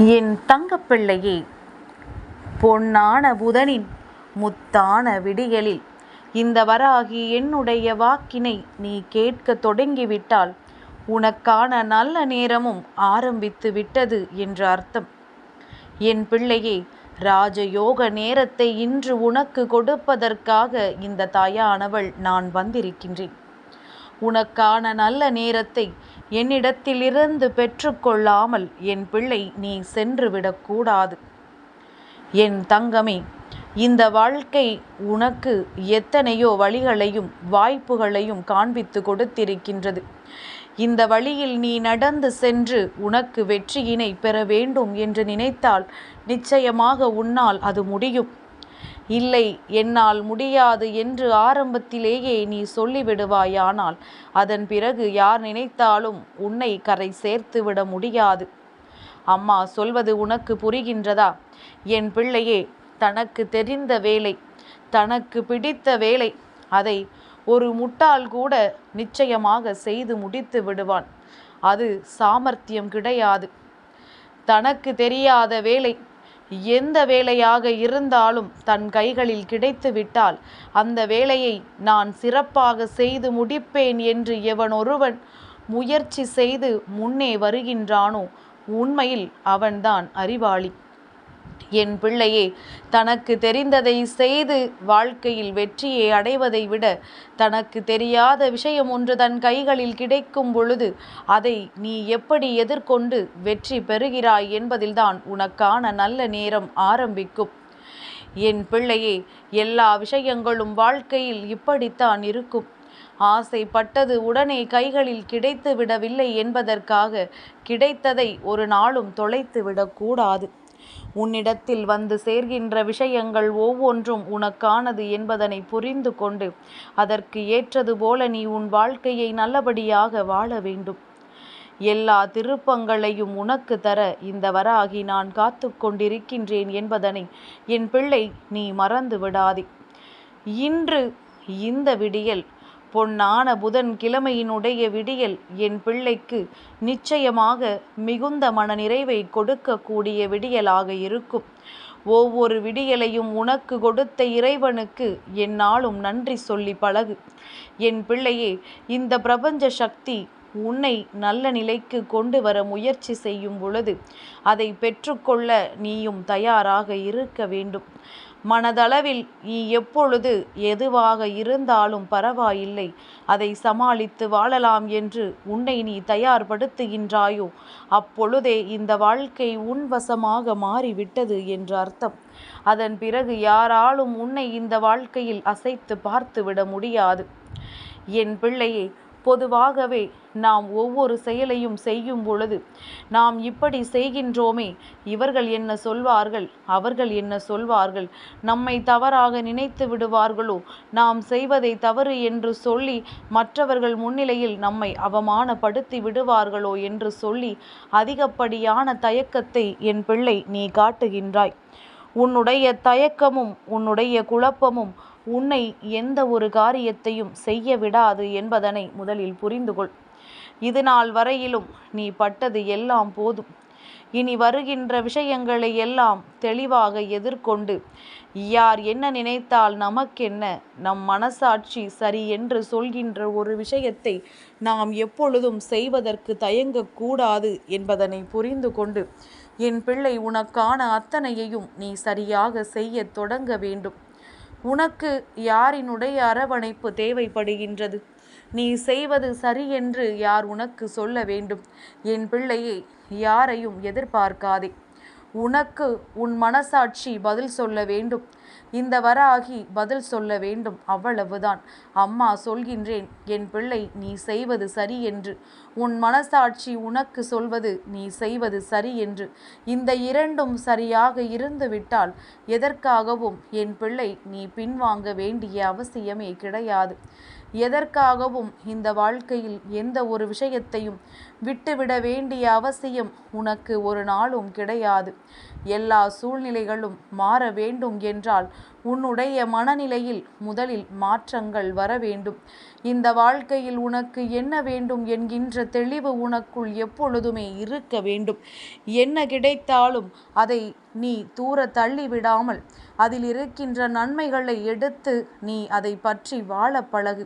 என் தங்கப்பிள்ளையே, பொன்னான புதனின் முத்தான விடியலில் இந்த வராகி என்னுடைய வாக்கினை நீ கேட்க தொடங்கிவிட்டால் உனக்கான நல்ல நேரமும் ஆரம்பித்து விட்டது என்று அர்த்தம். என் பிள்ளையே, ராஜயோக நேரத்தை இன்று உனக்கு கொடுப்பதற்காக இந்த தாயானவள் நான் வந்திருக்கின்றேன். உனக்கான நல்ல நேரத்தை என்னிடத்திலிருந்து பெற்றுக்கொள்ளாமல் என் பிள்ளை நீ சென்று விடக்கூடாது. என் தங்கமே, இந்த வாழ்க்கை உனக்கு எத்தனையோ வழிகளையும் வாய்ப்புகளையும் காண்பித்து கொடுத்திருக்கின்றது. இந்த வழியில் நீ நடந்து சென்று உனக்கு வெற்றியினை பெற வேண்டும் என்று நினைத்தால் நிச்சயமாக உன்னால் அது முடியும். இல்லை, என்னால் முடியாது என்று ஆரம்பத்திலேயே நீ சொல்லிவிடுவாயானால் அதன் பிறகு யார் நினைத்தாலும் உன்னை கரை சேர்த்து விட முடியாது. அம்மா சொல்வது உனக்கு புரிகின்றதா? என் பிள்ளையே, தனக்கு தெரிந்த வேலை, தனக்கு பிடித்த வேலை, அதை ஒரு முட்டாள் கூட நிச்சயமாக செய்து முடித்து விடுவான். அது சாமர்த்தியம் கிடையாது. தனக்கு தெரியாத வேலை எந்த வேலையாக இருந்தாலும் தன் கைகளில் கிடைத்து விட்டால் அந்த வேலையை நான் சிறப்பாக செய்து முடிப்பேன் என்று எவனொருவன் முயற்சி செய்து முன்னே வருகின்றானோ உண்மையில் அவன்தான் அறிவாளி. என் பிள்ளையே, தனக்கு தெரிந்ததை செய்து வாழ்க்கையில் வெற்றியை அடைவதை விட தனக்கு தெரியாத விஷயம் ஒன்று தன் கைகளில் கிடைக்கும் பொழுது அதை நீ எப்படி எதிர்கொண்டு வெற்றி பெறுகிறாய் என்பதில்தான் உனக்கான நல்ல நேரம் ஆரம்பிக்கும். என் பிள்ளையே, எல்லா விஷயங்களும் வாழ்க்கையில் இப்படித்தான் இருக்கும். ஆசைப்பட்டது உடனே கைகளில் கிடைத்து விடவில்லை என்பதற்காக கிடைத்ததை ஒரு நாளும் தொலைத்து விடக்கூடாது. உன்னிடத்தில் வந்து சேர்கின்ற விஷயங்கள் ஒவ்வொன்றும் உனக்கானது என்பதனை புரிந்து கொண்டு அதற்கு ஏற்றது போல நீ உன் வாழ்க்கையை நல்லபடியாக வாழ வேண்டும். எல்லா திருப்பங்களையும் உனக்கு தர இந்த வராகி நான் காத்து கொண்டிருக்கின்றேன் என்பதனை என் பிள்ளை நீ மறந்து விடாதே. இன்று இந்த விடியல் பொன்னான புதன் கிழமையினுடைய விடியல் என் பிள்ளைக்கு நிச்சயமாக மிகுந்த மனநிறைவை கொடுக்கக்கூடிய விடியலாக இருக்கும். ஒவ்வொரு விடியலையும் உனக்கு கொடுத்த இறைவனுக்கு எந்நாளும் நன்றி சொல்லி பழகு. என் பிள்ளையே, இந்த பிரபஞ்ச சக்தி உன்னை நல்ல நிலைக்கு கொண்டு வர முயற்சி செய்யும் பொழுது அதை பெற்றுக்கொள்ள நீயும் தயாராக இருக்க வேண்டும். மனதளவில் நீ எப்பொழுது எதுவாக இருந்தாலும் பரவாயில்லை, அதை சமாளித்து வாழலாம் என்று உன்னை நீ தயார்படுத்துகின்றாயோ அப்பொழுதே இந்த வாழ்க்கை உன் வசமாக மாறிவிட்டது என்று அர்த்தம். அதன் பிறகு யாராலும் உன்னை இந்த வாழ்க்கையில் அசைத்து பார்த்து விட முடியாது. என் பிள்ளையே, பொதுவாகவே நாம் ஒவ்வொரு செயலையும் செய்யும் பொழுது நாம் இப்படி செய்கின்றோமே, இவர்கள் என்ன சொல்வார்கள், அவர்கள் என்ன சொல்வார்கள், நம்மை தவறாக நினைத்து விடுவார்களோ, நாம் செய்வதை தவறு என்று சொல்லி மற்றவர்கள் முன்னிலையில் நம்மை அவமானப்படுத்தி விடுவார்களோ என்று சொல்லி அதிகப்படியான தயக்கத்தை என் பிள்ளை நீ காட்டுகின்றாய். உன்னுடைய தயக்கமும் உன்னுடைய குழப்பமும் உன்னை எந்த ஒரு காரியத்தையும் செய்ய விடாது என்பதனை முதலில் புரிந்துகொள். இது நாள் வரையிலும் நீ பட்டது எல்லாம் போதும். இனி வருகின்ற விஷயங்களை எல்லாம் தெளிவாக எதிர்கொண்டு யார் என்ன நினைத்தால் நமக்கென்ன, நம் மனசாட்சி சரி என்று சொல்கின்ற ஒரு விஷயத்தை நாம் எப்பொழுதும் செய்வதற்கு தயங்கக்கூடாது என்பதனை புரிந்து கொண்டு என் பிள்ளை உனக்கான அத்தனையையும் நீ சரியாக செய்ய தொடங்க வேண்டும். உனக்கு யாரினுடைய அரவணைப்பு தேவைப்படுகின்றது? நீ செய்வது சரி என்று யார் உனக்கு சொல்ல வேண்டும்? என் பிள்ளையே, யாரையும் எதிர்பார்க்காதே. உனக்கு உன் மனசாட்சி பதில் சொல்ல வேண்டும். இந்த வராகி பதில் சொல்ல வேண்டும், அவ்வளவுதான். அம்மா சொல்கின்றேன், என் பிள்ளை நீ செய்வது சரி என்று. உன் மனசாட்சி உனக்கு சொல்வது நீ செய்வது சரி என்று. இந்த இரண்டும் சரியாக இருந்துவிட்டால் எதற்காகவும் என் பிள்ளை நீ பின்வாங்க வேண்டிய அவசியமே கிடையாது. எதற்காகவும் இந்த வாழ்க்கையில் எந்த ஒரு விஷயத்தையும் விட்டுவிட வேண்டிய அவசியம் உனக்கு ஒரு நாளும் கிடையாது. எல்லா சூழ்நிலைகளும் மாற வேண்டும் என்றால் உன்னுடைய மனநிலையில் முதலில் மாற்றங்கள் வர வேண்டும். இந்த வாழ்க்கையில் உனக்கு என்ன வேண்டும் என்கின்ற தெளிவு உனக்குள் எப்பொழுதுமே இருக்க வேண்டும். என்ன கிடைத்தாலும் அதை நீ தூர தள்ளிவிடாமல் அதில் இருக்கின்ற நன்மைகளை எடுத்து நீ அதை பற்றி வாழ பழகு.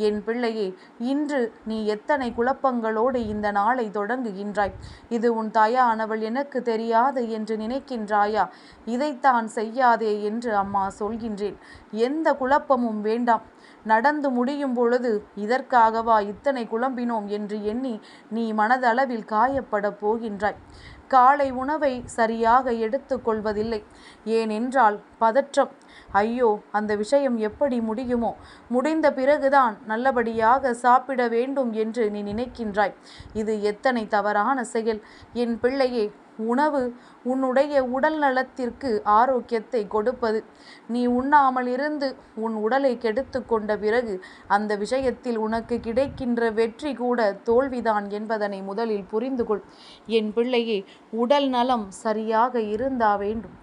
என் பிள்ளையே, இன்று நீ எத்தனை குழப்பங்களோடு இந்த நாளை தொடங்குகின்றாய். இது உன் தாயானவள் எனக்கு தெரியாது என்று நினைக்கின்றாயா? இதைத்தான் செய்யாதே என்று அம்மா சொல்கின்றேன். எந்த குழப்பமும் வேண்டாம். நடந்து முடியும் பொழுது இதற்காகவா இத்தனை குழம்பினோம் என்று எண்ணி நீ மனதளவில் காயப்பட போகின்றாய். காலை உணவை சரியாக எடுத்துக்கொள்வதில்லை. ஏனென்றால் பதற்றம். ஐயோ, அந்த விஷயம் எப்படி முடியுமோ, முடிந்த பிறகுதான் நல்லபடியாக சாப்பிட வேண்டும் என்று நீ நினைக்கின்றாய். இது எத்தனை தவறான செயல் என் பிள்ளையே. உணவு உன்னுடைய உடல் நலத்திற்கு ஆரோக்கியத்தை கொடுப்பது. நீ உண்ணாமல் இருந்து உன் உடலை கெடுத்து கொண்ட பிறகு அந்த விஷயத்தில் உனக்கு கிடைக்கின்ற வெற்றி கூட தோல்விதான் என்பதனை முதலில் புரிந்து கொள். என் பிள்ளையே, உடல் நலம் சரியாக இருந்தா வேண்டும்,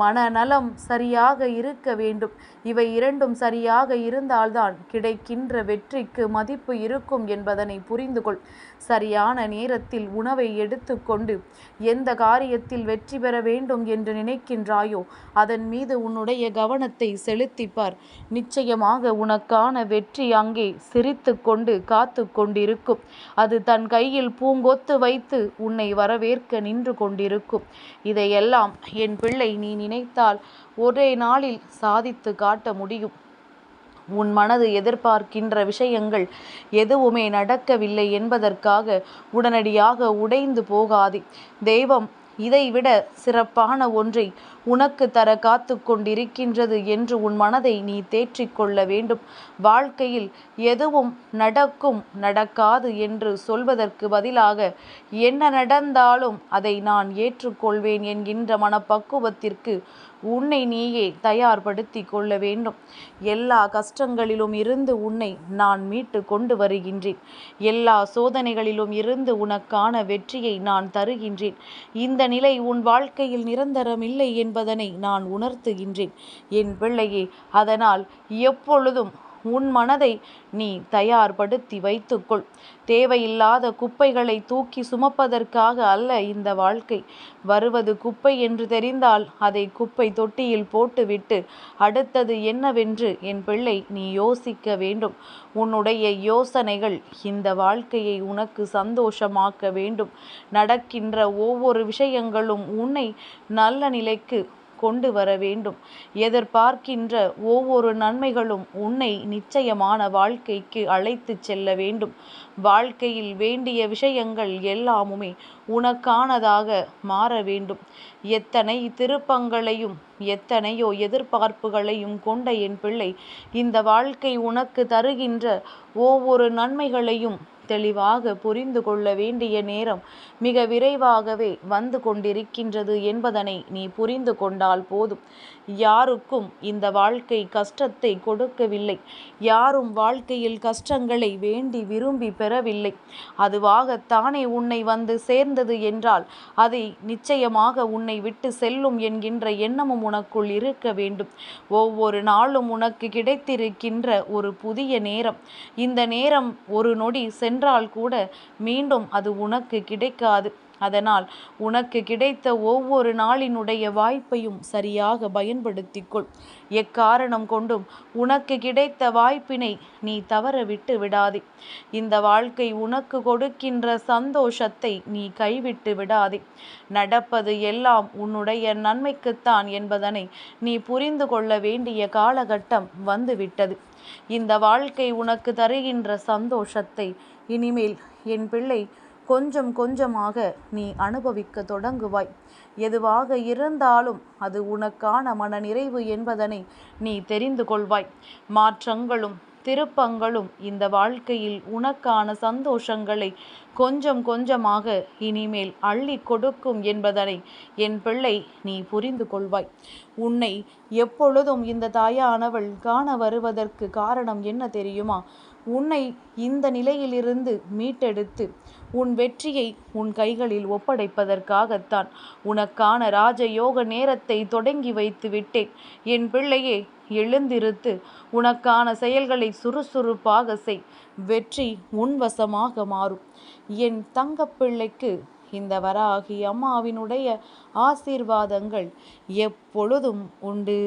மனநலம் சரியாக இருக்க வேண்டும். இவை இரண்டும் சரியாக இருந்தால்தான் கிடைக்கின்ற வெற்றிக்கு மதிப்பு இருக்கும் என்பதனை புரிந்து கொள். சரியான நேரத்தில் உணவை எடுத்துக்கொண்டு எந்த காரியத்தில் வெற்றி பெற வேண்டும் என்று நினைக்கின்றாயோ அதன் மீது உன்னுடைய கவனத்தை செலுத்திப்பார். நிச்சயமாக உனக்கான வெற்றி அங்கே சிரித்து கொண்டு காத்து கொண்டிருக்கும். அது தன் கையில் பூங்கொத்து வைத்து உன்னை வரவேற்க நின்று கொண்டிருக்கும். இதையெல்லாம் என் பிள்ளை நீ நினைத்தால் ஒரே நாளில் சாதித்து காட்ட முடியும். உன் மனது எதிர்பார்க்கின்ற விஷயங்கள் எதுவுமே நடக்கவில்லை என்பதற்காக உடனடியாக உடைந்து போகாதே. தெய்வம் இதைவிட சிறப்பான ஒன்றை உனக்கு தர காத்து கொண்டிருக்கின்றது என்று உன் மனதை நீ தேற்றிக்கொள்ள வேண்டும். வாழ்க்கையில் எதுவும் நடக்கும் நடக்காது என்று சொல்வதற்கு பதிலாக என்ன நடந்தாலும் அதை நான் ஏற்றுக்கொள்வேன் என்கின்ற மனப்பக்குவத்திற்கு உன்னை நீயே தயார்படுத்தி கொள்ள வேண்டும். எல்லா கஷ்டங்களிலும் இருந்து உன்னை நான் மீட்டு கொண்டு வருகின்றேன். எல்லா சோதனைகளிலும் இருந்து உனக்கான வெற்றியை நான் தருகின்றேன். இந்த நிலை உன் வாழ்க்கையில் நிரந்தரமில்லை என்பதனை நான் உணர்த்துகின்றேன் என் பிள்ளையே. அதனால் எப்பொழுதும் உன் மனதை நீ தயார்படுத்தி வைத்துக்கொள். தேவையில்லாத குப்பைகளை தூக்கி சுமப்பதற்காக அல்ல இந்த வாழ்க்கை. வருவது குப்பை என்று தெரிந்தால் அதை குப்பை தொட்டியில் போட்டுவிட்டு அடுத்தது என்னவென்று என் பிள்ளை நீ யோசிக்க வேண்டும். உன்னுடைய யோசனைகள் இந்த வாழ்க்கையை உனக்கு சந்தோஷமாக்க வேண்டும். நடக்கின்ற ஒவ்வொரு விஷயங்களும் உன்னை நல்ல நிலைக்கு கொண்டு வர வேண்டும். எதிர்பார்க்கின்ற ஒவ்வொரு நன்மைகளும் உன்னை நிச்சயமான வாழ்க்கைக்கு அழைத்து செல்ல வேண்டும். வாழ்க்கையில் வேண்டிய விஷயங்கள் எல்லாமுமே உனக்கானதாக மாற வேண்டும். எத்தனை திருப்பங்களையும் எத்தனையோ எதிர்பார்ப்புகளையும் கொண்ட என் பிள்ளை, இந்த வாழ்க்கை உனக்கு தருகின்ற ஒவ்வொரு நன்மைகளையும் தெளிவாக புரிந்து கொள்ள வேண்டிய நேரம் மிக விரைவாகவே வந்து கொண்டிருக்கின்றது என்பதனை நீ புரிந்து கொண்டால் போதும். யாருக்கும் இந்த வாழ்க்கை கஷ்டத்தை கொடுக்கவில்லை. யாரும் வாழ்க்கையில் கஷ்டங்களை வேண்டி விரும்பி பெறவில்லை. அதுவாகத்தானே உன்னை வந்து சேர்ந்தது என்றால் அதை நிச்சயமாக உன்னை விட்டு செல்லும் என்கின்ற எண்ணமும் உனக்குள் இருக்க வேண்டும். ஒவ்வொரு நாளும் உனக்கு கிடைத்திருக்கின்ற ஒரு புதிய நேரம். இந்த நேரம் ஒரு நொடி சென்றால் கூட மீண்டும் அது உனக்கு கிடைக்காது. அதனால் உனக்கு கிடைத்த ஒவ்வொரு நாளினுடைய வாய்ப்பையும் சரியாக பயன்படுத்திக்கொள். எக்காரணம் கொண்டும் உனக்கு கிடைத்த வாய்ப்பினை நீ தவற விட்டு விடாதே. இந்த வாழ்க்கை உனக்கு கொடுக்கின்ற சந்தோஷத்தை நீ கைவிட்டு விடாதே. நடப்பது எல்லாம் உன்னுடைய நன்மைக்குத்தான் என்பதனை நீ புரிந்து கொள்ள வேண்டிய காலகட்டம் வந்துவிட்டது. இந்த வாழ்க்கை உனக்கு தருகின்ற சந்தோஷத்தை இனிமேல் என் பிள்ளை கொஞ்சம் கொஞ்சமாக நீ அனுபவிக்க தொடங்குவாய். எதுவாக இருந்தாலும் அது உனக்கான மனநிறைவு என்பதனை நீ தெரிந்து கொள்வாய். மாற்றங்களும் திருப்பங்களும் இந்த வாழ்க்கையில் உனக்கான சந்தோஷங்களை கொஞ்சம் கொஞ்சமாக இனிமேல் அள்ளி கொடுக்கும் என்பதனை என் பிள்ளை நீ புரிந்து கொள்வாய். உன்னை எப்பொழுதும் இந்த தாயானவள் காண வருவதற்கு காரணம் என்ன தெரியுமா? உன்னை இந்த நிலையிலிருந்து மீட்டெடுத்து உன் வெற்றியை உன் கைகளில் ஒப்படைப்பதற்காகத்தான் உனக்கான ராஜயோக நேரத்தை தொடங்கி வைத்து விட்டேன். என் பிள்ளையே, எழுந்திருத்து உனக்கான செயல்களை சுறுசுறுப்பாக செய். வெற்றி உன் வசமாக மாறும். என் தங்கப்பிள்ளைக்கு இந்த வராகி அம்மாவினுடைய ஆசீர்வாதங்கள் எப்பொழுதும் உண்டு.